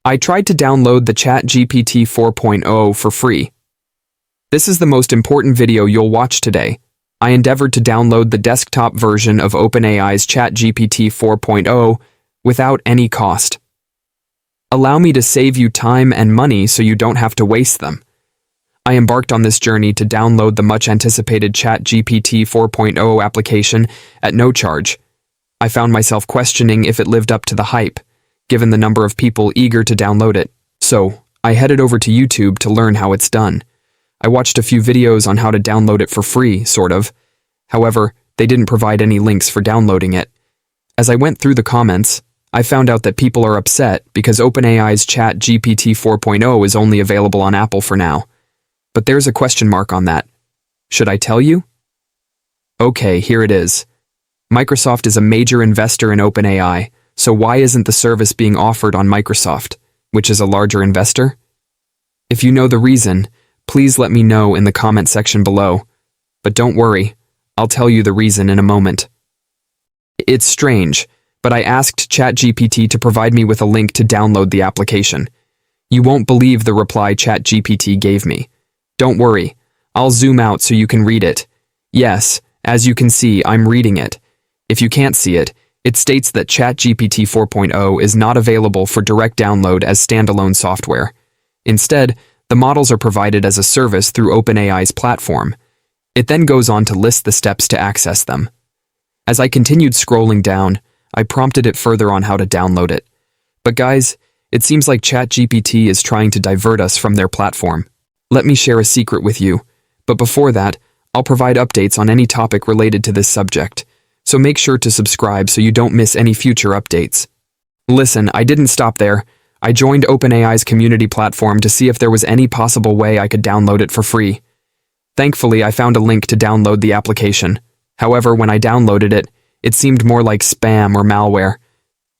I tried to download the ChatGPT 4.0 for free. This is the most important video you'll watch today. I endeavored to download the desktop version of OpenAI's ChatGPT 4.0 without any cost. Allow me to save you time and money so you don't have to waste them. I embarked on this journey to download the much-anticipated ChatGPT 4.0 application at no charge. I found myself questioning if it lived up to the hype, given the number of people eager to download it. So, I headed over to YouTube to learn how it's done. I watched a few videos on how to download it for free, sort of. However, they didn't provide any links for downloading it. As I went through the comments, I found out that people are upset because OpenAI's ChatGPT 4.0 is only available on Apple for now. But there's a question mark on that. Should I tell you? Okay, here it is. Microsoft is a major investor in OpenAI, so why isn't the service being offered on Microsoft, which is a larger investor? If you know the reason, please let me know in the comment section below. But don't worry, I'll tell you the reason in a moment. It's strange, but I asked ChatGPT to provide me with a link to download the application. You won't believe the reply ChatGPT gave me. Don't worry, I'll zoom out so you can read it. Yes, as you can see, I'm reading it. If you can't see it, it states that ChatGPT 4.0 is not available for direct download as standalone software. Instead, the models are provided as a service through OpenAI's platform. It then goes on to list the steps to access them. As I continued scrolling down, I prompted it further on how to download it. But guys, it seems like ChatGPT is trying to divert us from their platform. Let me share a secret with you, but before that, I'll provide updates on any topic related to this subject, so make sure to subscribe so you don't miss any future updates. Listen, I didn't stop there. I joined OpenAI's community platform to see if there was any possible way I could download it for free. Thankfully, I found a link to download the application. However, when I downloaded it, it seemed more like spam or malware.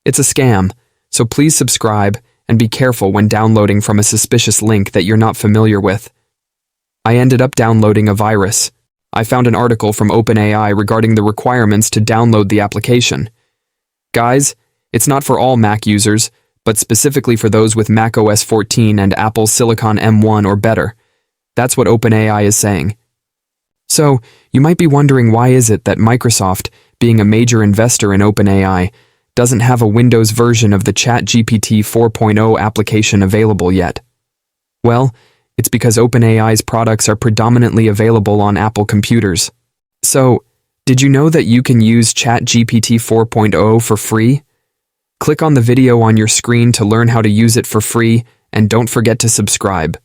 It's a scam, so please subscribe and be careful when downloading from a suspicious link that you're not familiar with. I ended up downloading a virus. I found an article from OpenAI regarding the requirements to download the application. Guys, it's not for all Mac users, but specifically for those with macOS 14 and Apple Silicon M1 or better. That's what OpenAI is saying. So, you might be wondering why is it that Microsoft, being a major investor in OpenAI, doesn't have a Windows version of the ChatGPT 4.0 application available yet. Well, it's because OpenAI's products are predominantly available on Apple computers. So, did you know that you can use ChatGPT 4.0 for free? Click on the video on your screen to learn how to use it for free, and don't forget to subscribe.